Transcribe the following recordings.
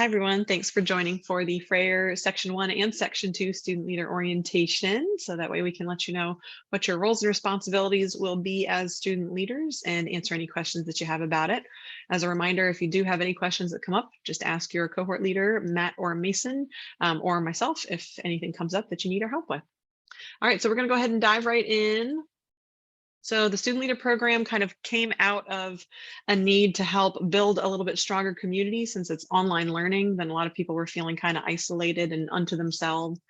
Hi, everyone. Thanks for joining for the Freyr Section 1 and Section 2 Student Leader Orientation. So that way we can let you know what your roles and responsibilities will be as student leaders and answer any questions that you have about it. As a reminder, if you do have any questions that come up, just ask your cohort leader, Matt or Mason, or myself if anything comes up that you need our help with. All right, so we're going to go ahead and dive right in. So the student leader program kind of came out of a need to help build a little bit stronger community. Since it's online learning, then a lot of people were feeling kind of isolated and unto themselves.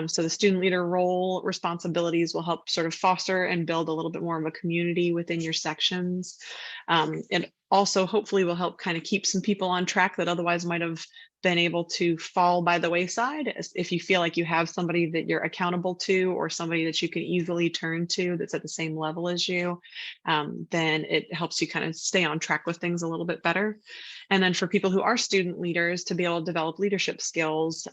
So the student leader role responsibilities will help sort of foster and build a little bit more of a community within your sections. It also hopefully will help kind of keep some people on track that otherwise might have been able to fall by the wayside. If you feel like you have somebody that you're accountable to or somebody that you can easily turn to that's at the same level as you, then it helps you kind of stay on track with things a little bit better. And then for people who are student leaders to be able to develop leadership skills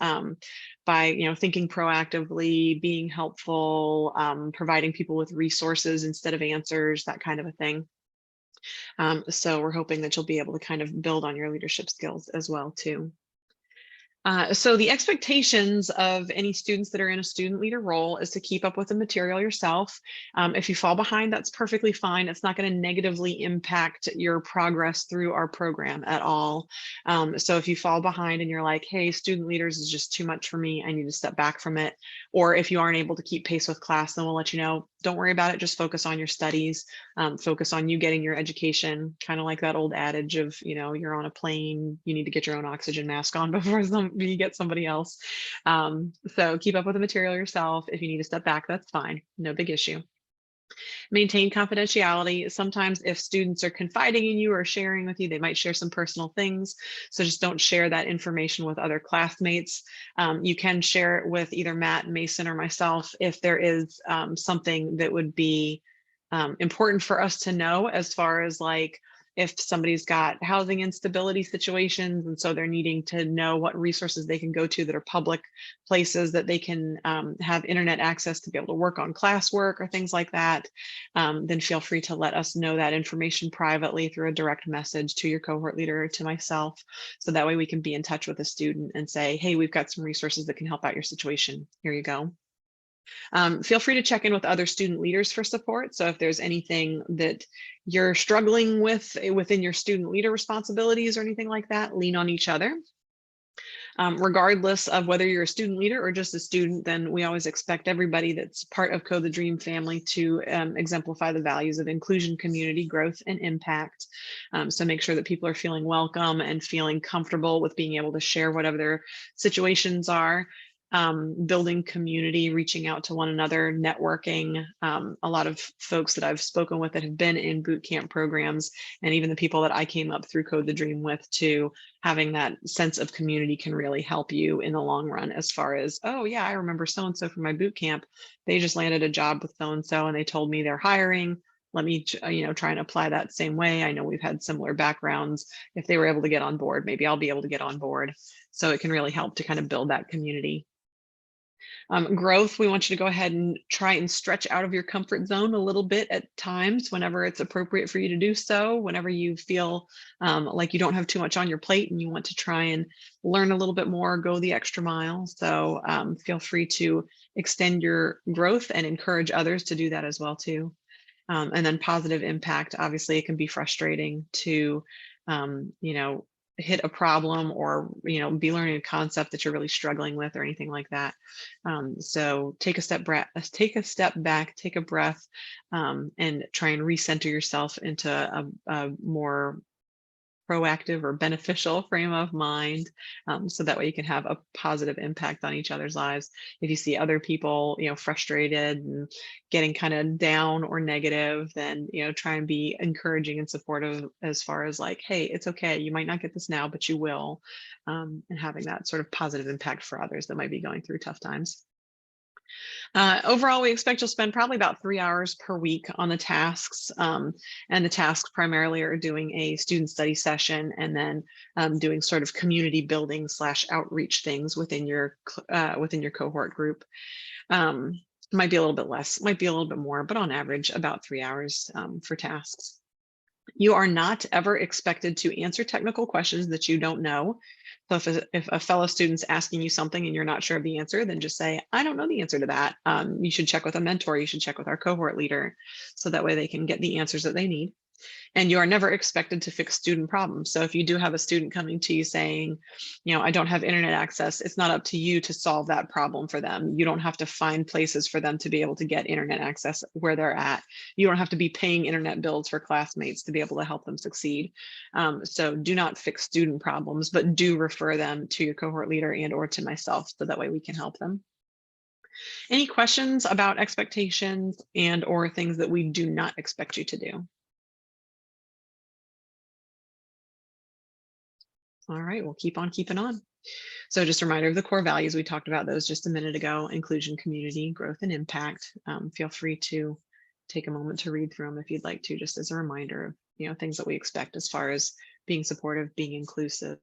by thinking proactively, being helpful, providing people with resources instead of answers, that kind of a thing. So we're hoping that you'll be able to kind of build on your leadership skills as well too. So the expectations of any students that are in a student leader role is to keep up with the material yourself. If you fall behind, that's perfectly fine. It's not going to negatively impact your progress through our program at all. So if you fall behind and you're like, hey, student leaders is just too much for me, I need to step back from it. Or if you aren't able to keep pace with class, then we'll let you know, don't worry about it. Just focus on your studies, focus on you getting your education, kind of like that old adage of, you're on a plane, you need to get your own oxygen mask on before you get somebody else. So keep up with the material yourself. If you need to step back, that's fine. No big issue. Maintain confidentiality. Sometimes if students are confiding in you or sharing with you, they might share some personal things. So just don't share that information with other classmates. You can share it with either Matt, Mason, or myself if there is something that would be important for us to know, as far as like if somebody's got housing instability situations and so they're needing to know what resources they can go to that are public places that they can have internet access to be able to work on classwork or things like that, then feel free to let us know that information privately through a direct message to your cohort leader or to myself. So that way we can be in touch with a student and say, hey, we've got some resources that can help out your situation. Here you go. Feel free to check in with other student leaders for support. So if there's anything that you're struggling with within your student leader responsibilities or anything like that, lean on each other. Regardless of whether you're a student leader or just a student, then we always expect everybody that's part of Code the Dream family to exemplify the values of inclusion, community, growth, and impact. So make sure that people are feeling welcome and feeling comfortable with being able to share whatever their situations are. Building community, reaching out to one another, networking. A lot of folks that I've spoken with that have been in boot camp programs, and even the people that I came up through Code the Dream with too, having that sense of community can really help you in the long run, as far as, oh yeah, I remember so-and-so from my boot camp. They just landed a job with so-and-so and they told me they're hiring. Let me, try and apply that same way. I know we've had similar backgrounds. If they were able to get on board, maybe I'll be able to get on board. So it can really help to kind of build that community. Growth, we want you to go ahead and try and stretch out of your comfort zone a little bit at times whenever it's appropriate for you to do so, whenever you feel like you don't have too much on your plate and you want to try and learn a little bit more, go the extra mile. So feel free to extend your growth and encourage others to do that as well too. And then positive impact, obviously it can be frustrating to, hit a problem or, be learning a concept that you're really struggling with or anything like that. So take a step back, take a breath, and try and recenter yourself into a more proactive or beneficial frame of mind, so that way you can have a positive impact on each other's lives. If you see other people frustrated and getting kind of down or negative, then try and be encouraging and supportive, as far as like, hey, it's okay, you might not get this now but you will, and having that sort of positive impact for others that might be going through tough times. Overall, we expect you'll spend probably about 3 hours per week on the tasks, and the tasks primarily are doing a student study session and then doing sort of community building / outreach things within your cohort group. Might be a little bit less, might be a little bit more, but on average about 3 hours for tasks. You are not ever expected to answer technical questions that you don't know. So if a fellow student's asking you something and you're not sure of the answer, then just say, I don't know the answer to that. You should check with a mentor. You should check with our cohort leader. So that way they can get the answers that they need. And you are never expected to fix student problems. So if you do have a student coming to you saying, I don't have internet access, it's not up to you to solve that problem for them. You don't have to find places for them to be able to get internet access where they're at. You don't have to be paying internet bills for classmates to be able to help them succeed. So do not fix student problems, but do refer them to your cohort leader and or to myself, so that way we can help them. Any questions about expectations and or things that we do not expect you to do? All right, we'll keep on keeping on. So just a reminder of the core values. We talked about those just a minute ago: inclusion, community, growth, and impact. Feel free to take a moment to read through them if you'd like to, just as a reminder of things that we expect as far as being supportive, being inclusive,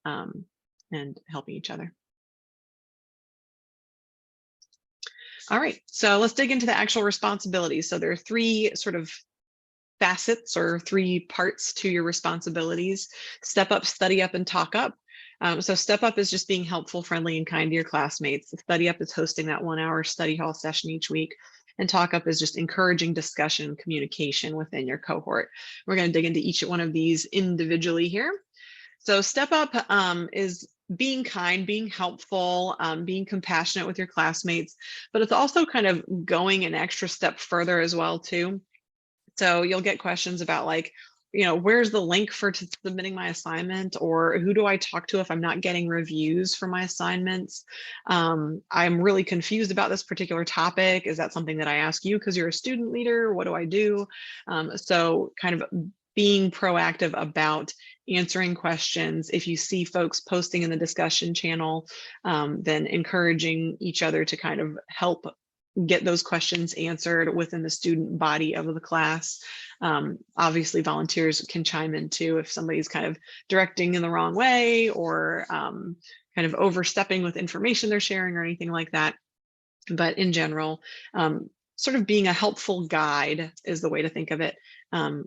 and helping each other. All right, so let's dig into the actual responsibilities. So there are three sort of facets or three parts to your responsibilities: step up, study up, and talk up. So step up is just being helpful, friendly, and kind to your classmates. Study up is hosting that 1-hour study hall session each week. And talk up is just encouraging discussion and communication within your cohort. We're going to dig into each one of these individually here. So step up is being kind, being helpful, being compassionate with your classmates, but it's also kind of going an extra step further as well too. So you'll get questions about like, where's the link for submitting my assignment, or who do I talk to if I'm not getting reviews for my assignments? I'm really confused about this particular topic. Is that something that I ask you because you're a student leader? What do I do? So kind of being proactive about answering questions. If you see folks posting in the discussion channel, then encouraging each other to kind of help get those questions answered within the student body of the class. Obviously, volunteers can chime in too if somebody's kind of directing in the wrong way, or kind of overstepping with information they're sharing or anything like that. But in general, sort of being a helpful guide is the way to think of it.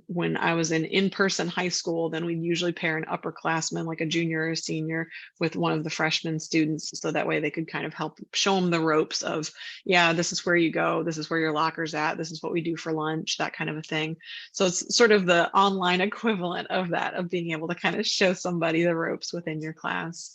When I was in-person high school, then we'd usually pair an upperclassman, like a junior or a senior, with one of the freshman students, so that way they could kind of help show them the ropes of, yeah, this is where you go, this is where your locker's at, this is what we do for lunch, that kind of a thing. So it's sort of the online equivalent of that, of being able to kind of show somebody the ropes within your class.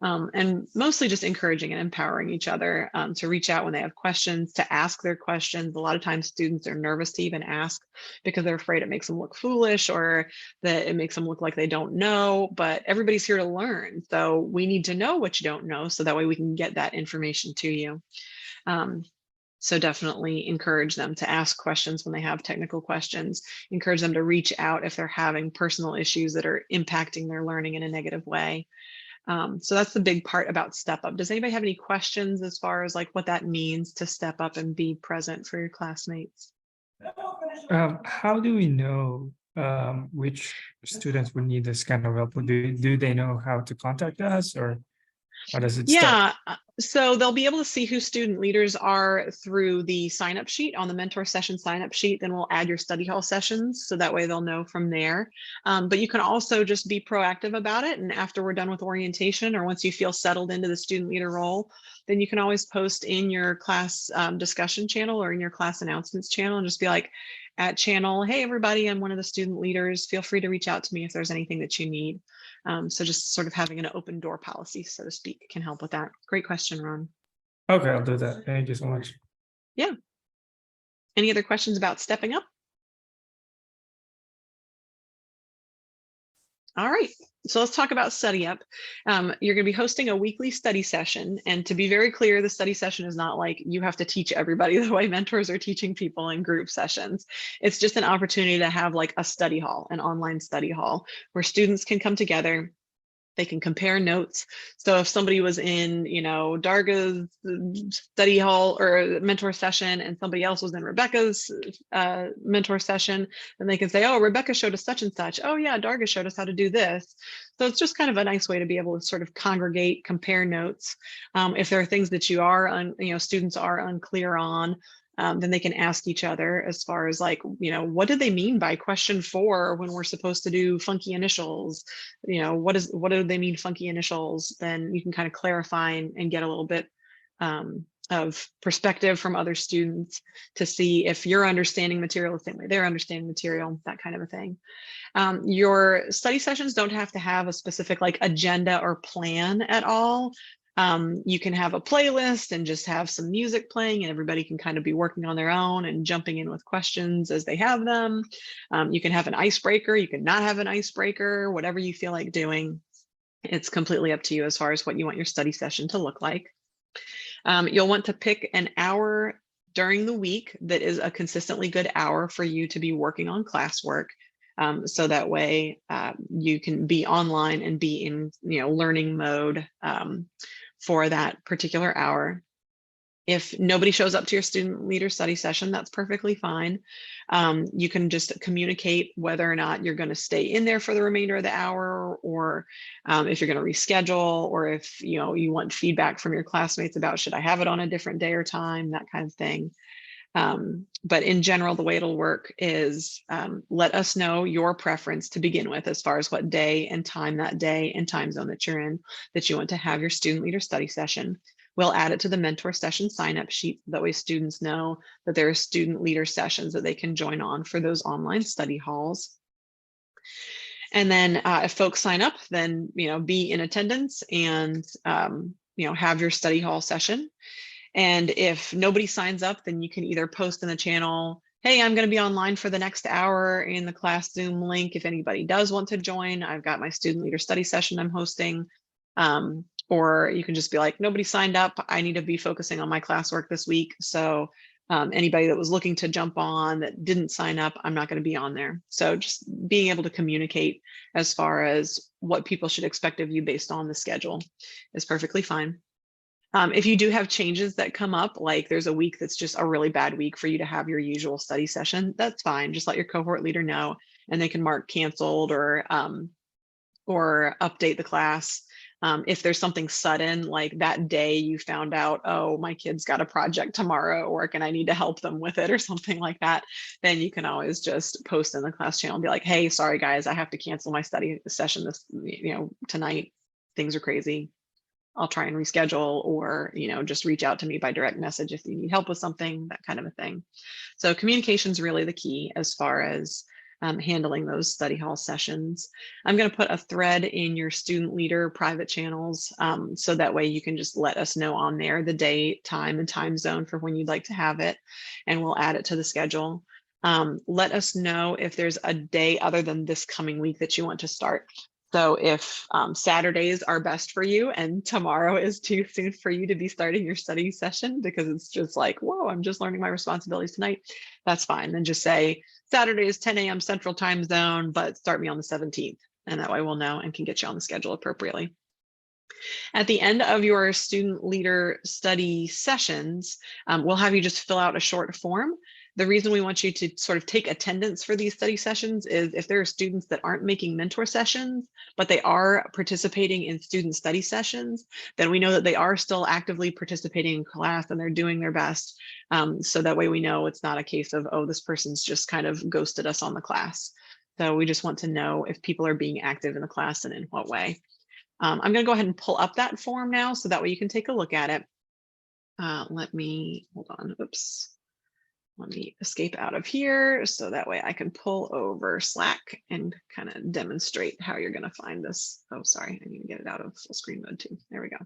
And mostly just encouraging and empowering each other to reach out when they have questions, to ask their questions. A lot of times students are nervous to even ask because they're afraid it makes them look foolish, or that it makes them look like they don't know, but everybody's here to learn. So we need to know what you don't know, so that way we can get that information to you. So definitely encourage them to ask questions when they have technical questions. Encourage them to reach out if they're having personal issues that are impacting their learning in a negative way. So that's the big part about step up. Does anybody have any questions as far as like what that means to step up and be present for your classmates? How do we know which students would need this kind of help? Do they know how to contact us, or how does it start? Yeah, so they'll be able to see who student leaders are through the sign up sheet on the mentor session sign up sheet. Then we'll add your study hall sessions, so that way they'll know from there. But you can also just be proactive about it. And after we're done with orientation, or once you feel settled into the student leader role, then you can always post in your class discussion channel or in your class announcements channel, and just be like, at channel, hey everybody, I'm one of the student leaders. Feel free to reach out to me if there's anything that you need. So just sort of having an open door policy, so to speak, can help with that. Great question, Ron. Okay, I'll do that. Thank you so much. Yeah. Any other questions about stepping up? All right, so let's talk about study up. You're going to be hosting a weekly study session. And to be very clear, the study session is not like you have to teach everybody the way mentors are teaching people in group sessions. It's just an opportunity to have like a study hall, an online study hall, where students can come together. They can compare notes. So if somebody was in, Darga's study hall or mentor session, and somebody else was in Rebecca's mentor session, then they can say, oh, Rebecca showed us such and such. Oh yeah, Darga showed us how to do this. So it's just kind of a nice way to be able to sort of congregate, compare notes. If there are things that you are, students are unclear on, then they can ask each other as far as like, what do they mean by question 4 when we're supposed to do funky initials? What do they mean funky initials? Then you can kind of clarify and get a little bit of perspective from other students to see if you're understanding material the same way they're understanding material, that kind of a thing. Your study sessions don't have to have a specific like agenda or plan at all. You can have a playlist and just have some music playing, and everybody can kind of be working on their own and jumping in with questions as they have them. You can have an icebreaker, you can not have an icebreaker, whatever you feel like doing. It's completely up to you as far as what you want your study session to look like. You'll want to pick an hour during the week that is a consistently good hour for you to be working on classwork. So that way you can be online and be in learning mode for that particular hour. If nobody shows up to your student leader study session, that's perfectly fine. You can just communicate whether or not you're going to stay in there for the remainder of the hour, or if you're going to reschedule, or if you want feedback from your classmates about should I have it on a different day or time, that kind of thing. But in general, the way it'll work is let us know your preference to begin with as far as what day and time that day and time zone that you're in that you want to have your student leader study session. We'll add it to the mentor session sign-up sheet. That way students know that there are student leader sessions that they can join on for those online study halls. And then if folks sign up, then be in attendance and have your study hall session. And if nobody signs up, then you can either post in the channel, hey, I'm going to be online for the next hour in the class Zoom link. If anybody does want to join, I've got my student leader study session I'm hosting. Or you can just be like, nobody signed up. I need to be focusing on my classwork this week. So anybody that was looking to jump on that didn't sign up, I'm not going to be on there. So just being able to communicate as far as what people should expect of you based on the schedule is perfectly fine. If you do have changes that come up, like there's a week that's just a really bad week for you to have your usual study session, that's fine. Just let your cohort leader know and they can mark canceled or update the class. If there's something sudden, like that day you found out, oh, my kid's got a project tomorrow at work and I need to help them with it or something like that, then you can always just post in the class channel and be like, hey, sorry guys, I have to cancel my study session this, tonight. Things are crazy. I'll try and reschedule, or, just reach out to me by direct message if you need help with something, that kind of a thing. So communication is really the key as far as handling those study hall sessions. I'm going to put a thread in your student leader private channels. So that way you can just let us know on there the date, time, and time zone for when you'd like to have it, and we'll add it to the schedule. Let us know if there's a day other than this coming week that you want to start. So if Saturdays are best for you and tomorrow is too soon for you to be starting your study session because it's just like, whoa, I'm just learning my responsibilities tonight, that's fine. Then just say Saturday is 10 a.m. Central Time Zone, but start me on the 17th. And that way we'll know and can get you on the schedule appropriately. At the end of your student leader study sessions, we'll have you just fill out a short form. The reason we want you to sort of take attendance for these study sessions is if there are students that aren't making mentor sessions, but they are participating in student study sessions, then we know that they are still actively participating in class and they're doing their best. So that way we know it's not a case of, oh, this person's just kind of ghosted us on the class. So we just want to know if people are being active in the class and in what way. I'm going to go ahead and pull up that form now so that way you can take a look at it. Let me, hold on, oops. Let me escape out of here so that way I can pull over Slack and kind of demonstrate how you're going to find this. Oh, sorry, I need to get it out of full screen mode too. There we go.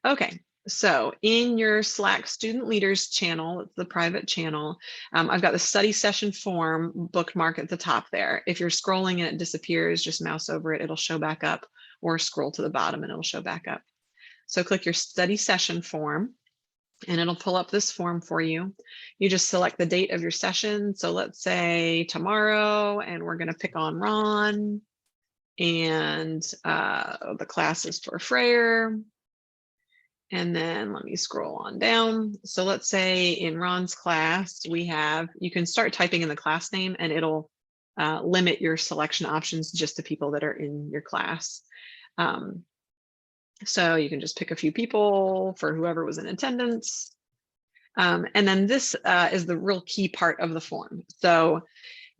Okay, so in your Slack student leaders channel, it's the private channel, I've got the study session form bookmark at the top there. If you're scrolling and it disappears, just mouse over it, it'll show back up, or scroll to the bottom and it'll show back up. So click your study session form and it'll pull up this form for you. You just select the date of your session. So let's say tomorrow, and we're going to pick on Ron, and the class is for Freyr. And then let me scroll on down. So let's say in Ron's class, we have, you can start typing in the class name and it'll limit your selection options just to people that are in your class. So you can just pick a few people for whoever was in attendance. And then this is the real key part of the form. So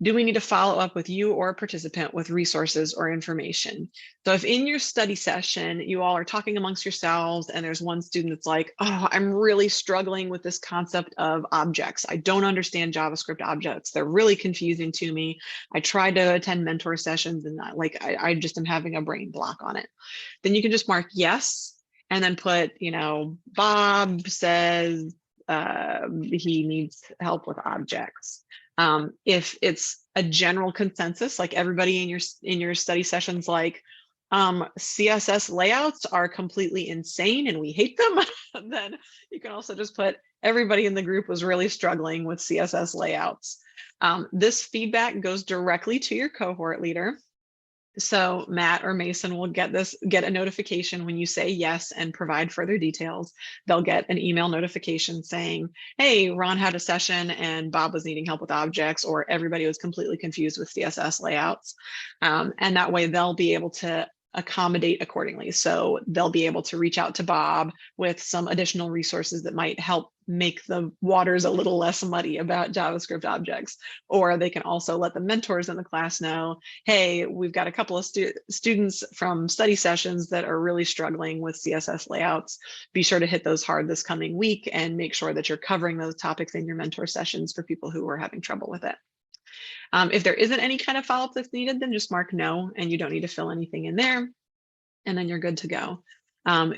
do we need to follow up with you or a participant with resources or information? So if in your study session, you all are talking amongst yourselves and there's one student that's like, oh, I'm really struggling with this concept of objects. I don't understand JavaScript objects. They're really confusing to me. I tried to attend mentor sessions and I just am having a brain block on it. Then you can just mark yes, and then put, Bob says he needs help with objects. If it's a general consensus, like everybody in your study sessions, like CSS layouts are completely insane and we hate them, then you can also just put everybody in the group was really struggling with CSS layouts. This feedback goes directly to your cohort leader. So Matt or Mason will get a notification when you say yes and provide further details. They'll get an email notification saying, hey, Ron had a session and Bob was needing help with objects, or everybody was completely confused with CSS layouts. And that way they'll be able to accommodate accordingly. So they'll be able to reach out to Bob with some additional resources that might help make the waters a little less muddy about JavaScript objects. Or they can also let the mentors in the class know, hey, we've got a couple of students from study sessions that are really struggling with CSS layouts. Be sure to hit those hard this coming week and make sure that you're covering those topics in your mentor sessions for people who are having trouble with it. If there isn't any kind of follow-up that's needed, then just mark no, and you don't need to fill anything in there, and then you're good to go.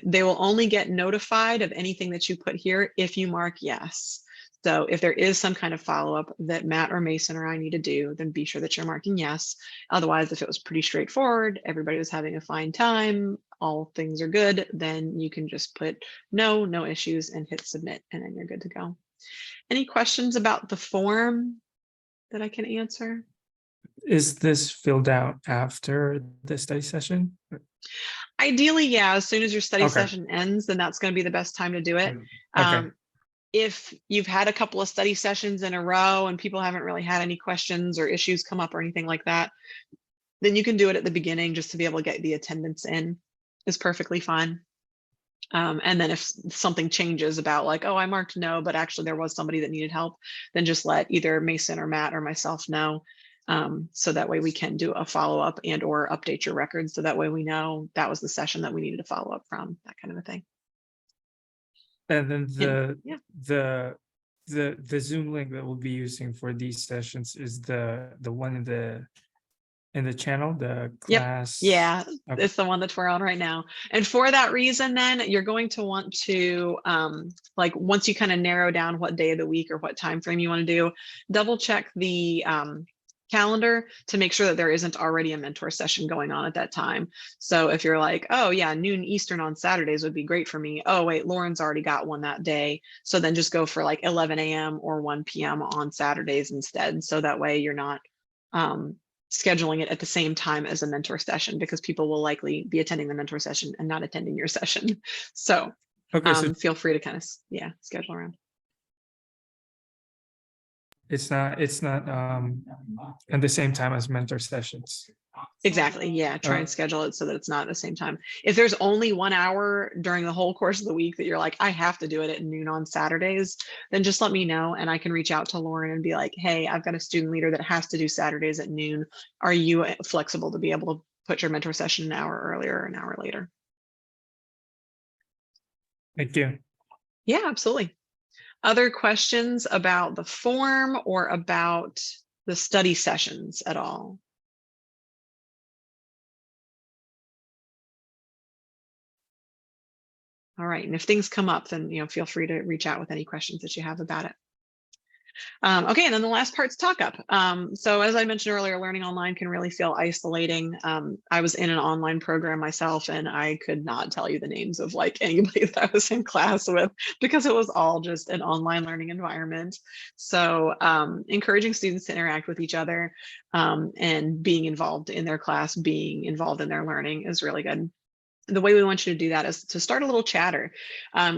They will only get notified of anything that you put here if you mark yes. So if there is some kind of follow-up that Matt or Mason or I need to do, then be sure that you're marking yes. Otherwise, if it was pretty straightforward, everybody was having a fine time, all things are good, then you can just put no, no issues, and hit submit, and then you're good to go. Any questions about the form that I can answer? Is this filled out after the study session? Ideally, yeah, as soon as your study Okay. session ends, then that's going to be the best time to do it. Okay. If you've had a couple of study sessions in a row and people haven't really had any questions or issues come up or anything like that, then you can do it at the beginning just to be able to get the attendance in. Is perfectly fine. And then if something changes about like, oh, I marked no, but actually there was somebody that needed help, then just let either Mason or Matt or myself know. So that way we can do a follow-up and or update your records. So that way we know that was the session that we needed to follow up from, that kind of a thing. And then yeah. the Zoom link that we'll be using for these sessions is the one in the channel, the class. Yep. Yeah, Okay. it's the one that we're on right now. And for that reason, then you're going to want to, like once you kind of narrow down what day of the week or what time frame you want to do, double check the calendar to make sure that there isn't already a mentor session going on at that time. So if you're like, oh yeah, noon Eastern on Saturdays would be great for me. Oh wait, Lauren's already got one that day. So then just go for like 11 a.m. or 1 p.m. on Saturdays instead. So that way you're not scheduling it at the same time as a mentor session, because people will likely be attending the mentor session and not attending your session. So, Okay, so feel free to kind of, schedule around. it's not at the same time as mentor sessions. Exactly. Yeah. Try and schedule it so that it's not at the same time. If there's only 1 hour during the whole course of the week that you're like, I have to do it at noon on Saturdays, then just let me know and I can reach out to Lauren and be like, hey, I've got a student leader that has to do Saturdays at noon. Are you flexible to be able to put your mentor session an hour earlier or an hour later? Thank you. Yeah, absolutely. Other questions about the form or about the study sessions at all? All right, and if things come up, then feel free to reach out with any questions that you have about it. Okay, and then the last part's talk up. So as I mentioned earlier, learning online can really feel isolating. I was in an online program myself, and I could not tell you the names of like anybody that I was in class with because it was all just an online learning environment. So encouraging students to interact with each other and being involved in their class, being involved in their learning is really good. the way we want you to do that is to start a little chatter.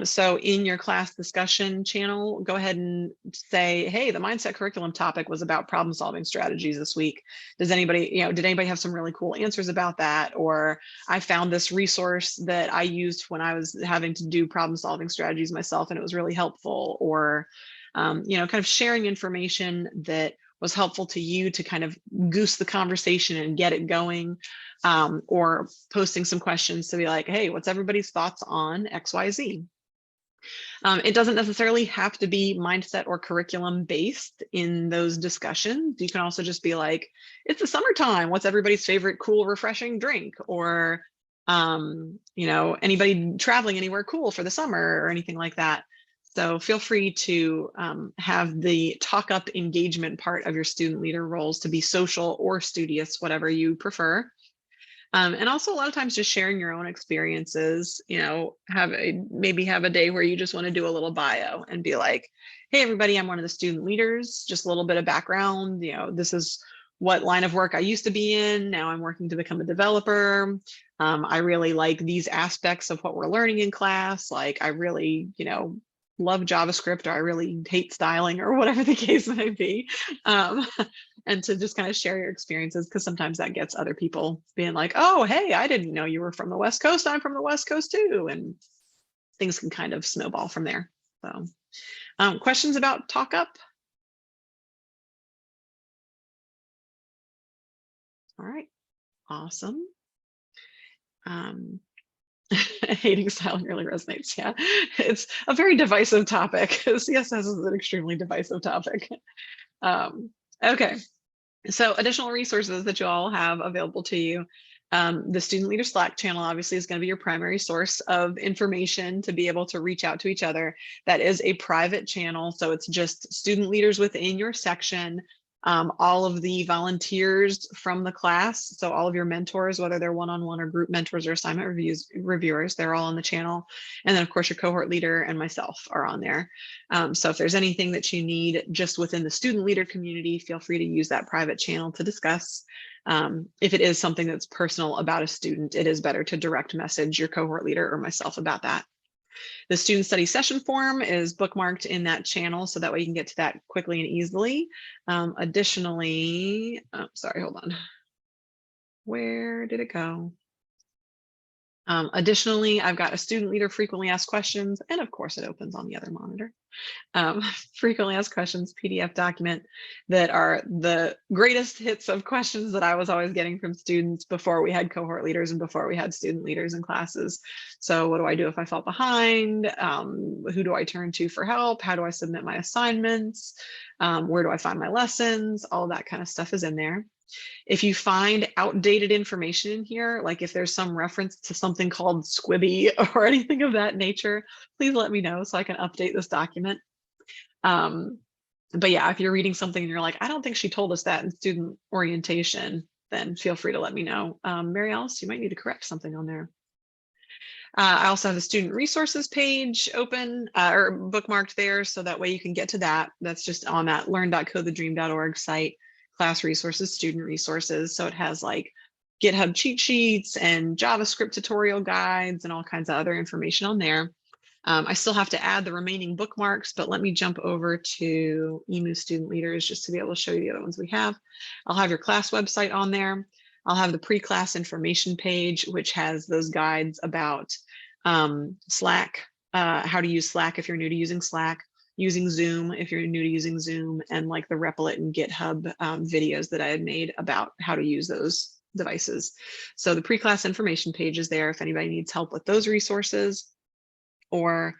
So in your class discussion channel, go ahead and say, hey, the mindset curriculum topic was about problem solving strategies this week. Does anybody, did anybody have some really cool answers about that? Or I found this resource that I used when I was having to do problem solving strategies myself, and it was really helpful. Or, kind of sharing information that was helpful to you to kind of goose the conversation and get it going. Or posting some questions to be like, hey, what's everybody's thoughts on XYZ? It doesn't necessarily have to be mindset or curriculum based in those discussions. You can also just be like, it's the summertime. What's everybody's favorite cool, refreshing drink? Or, anybody traveling anywhere cool for the summer or anything like that. So feel free to have the talk up engagement part of your student leader roles to be social or studious, whatever you prefer. And also a lot of times just sharing your own experiences, maybe have a day where you just want to do a little bio and be like, hey, everybody, I'm one of the student leaders, just a little bit of background. This is what line of work I used to be in. Now I'm working to become a developer. I really like these aspects of what we're learning in class. Like I really, love JavaScript, or I really hate styling, or whatever the case may be. And to just kind of share your experiences, because sometimes that gets other people being like, oh, hey, I didn't know you were from the West Coast. I'm from the West Coast too. And things can kind of snowball from there. So questions about Talk Up? All right, awesome. Hating styling really resonates. Yeah, it's a very divisive topic. CSS is an extremely divisive topic. Okay, so additional resources that you all have available to you. The Student Leader Slack channel obviously is going to be your primary source of information to be able to reach out to each other. That is a private channel, so it's just student leaders within your section. All of the volunteers from the class, so all of your mentors, whether they're one-on-one or group mentors or assignment reviewers, they're all on the channel. And then of course your cohort leader and myself are on there. So if there's anything that you need just within the student leader community, feel free to use that private channel to discuss. If it is something that's personal about a student, it is better to direct message your cohort leader or myself about that. The student study session form is bookmarked in that channel, so that way you can get to that quickly and easily. Additionally, sorry, hold on. Where did it go? Additionally, I've got a student leader frequently asked questions, and of course it opens on the other monitor. Frequently asked questions PDF document that are the greatest hits of questions that I was always getting from students before we had cohort leaders and before we had student leaders in classes. So what do I do if I fell behind? Who do I turn to for help? How do I submit my assignments? Where do I find my lessons? All that kind of stuff is in there. If you find outdated information in here, like if there's some reference to something called Squibby or anything of that nature, please let me know so I can update this document. But yeah, if you're reading something and you're like, I don't think she told us that in student orientation, then feel free to let me know. Mary Alice, you might need to correct something on there. I also have the student resources page open or bookmarked there, so that way you can get to that. That's just on that learn.codethedream.org site, class resources, student resources. So it has like GitHub cheat sheets and JavaScript tutorial guides and all kinds of other information on there. I still have to add the remaining bookmarks, but let me jump over to EMU Student Leaders just to be able to show you the other ones we have. I'll have your class website on there. I'll have the pre-class information page, which has those guides about Slack, how to use Slack if you're new to using Slack, using Zoom if you're new to using Zoom, and like the Replit and GitHub videos that I had made about how to use those devices. So the pre-class information page is there if anybody needs help with those resources, or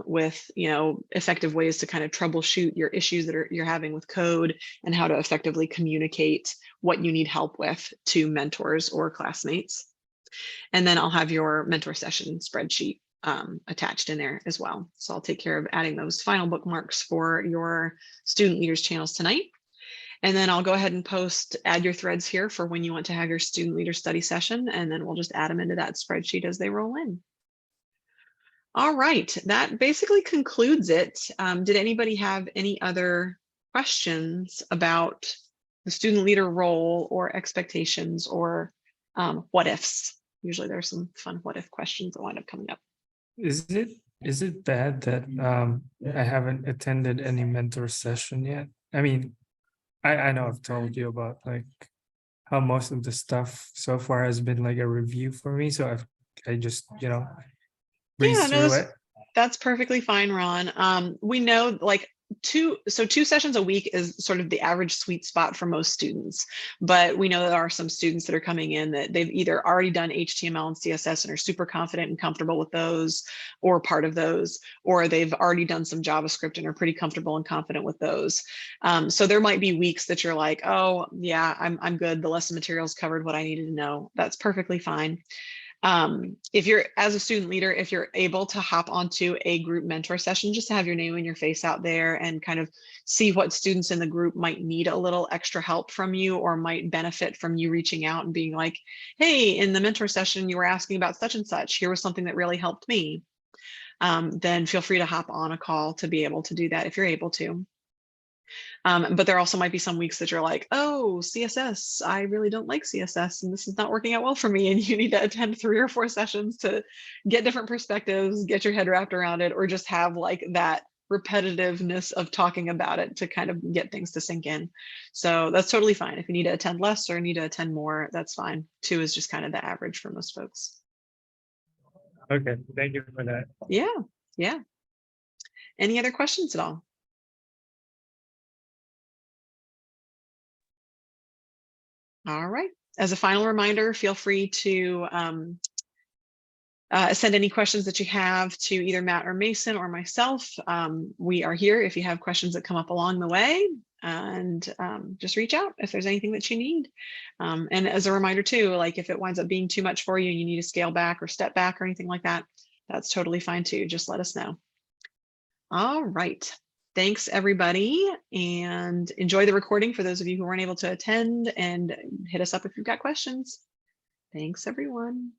with effective ways to kind of troubleshoot your issues that you're having with code, and how to effectively communicate what you need help with to mentors or classmates. And then I'll have your mentor session spreadsheet attached in there as well. So I'll take care of adding those final bookmarks for your student leaders channels tonight. And then I'll go ahead and add your threads here for when you want to have your student leader study session, and then we'll just add them into that spreadsheet as they roll in. All right, that basically concludes it. Did anybody have any other questions about the student leader role or expectations or what ifs? Usually there's some fun what if questions that wind up coming up. Is it bad that I haven't attended any mentor session yet? I mean, I know I've told you about like how most of the stuff so far has been like a review for me. So I just, Yeah, breeze no, through it. that's perfectly fine, Ron. We know like two sessions a week is sort of the average sweet spot for most students, but we know that there are some students that are coming in that they've either already done HTML and CSS and are super confident and comfortable with those, or part of those, or they've already done some JavaScript and are pretty comfortable and confident with those. So there might be weeks that you're like, oh yeah, I'm good. The lesson materials covered what I needed to know. That's perfectly fine. If you're, as a student leader, if you're able to hop onto a group mentor session, just to have your name and your face out there and kind of see what students in the group might need a little extra help from you or might benefit from you reaching out and being like, hey, in the mentor session, you were asking about such and such. Here was something that really helped me. Then feel free to hop on a call to be able to do that if you're able to. But there also might be some weeks that you're like, oh, CSS, I really don't like CSS and this is not working out well for me. And you need to attend 3 or 4 sessions to get different perspectives, get your head wrapped around it, or just have like that repetitiveness of talking about it to kind of get things to sink in. So that's totally fine. If you need to attend less or need to attend more, that's fine. 2 is just kind of the average for most folks. Okay, thank you for that. Yeah, yeah. Any other questions at all? All right. As a final reminder, feel free to send any questions that you have to either Matt or Mason or myself. We are here if you have questions that come up along the way, and just reach out if there's anything that you need. And as a reminder too, like if it winds up being too much for you and you need to scale back or step back or anything like that, that's totally fine too. Just let us know. All right. Thanks, everybody, and enjoy the recording for those of you who weren't able to attend, and hit us up if you've got questions. Thanks, everyone.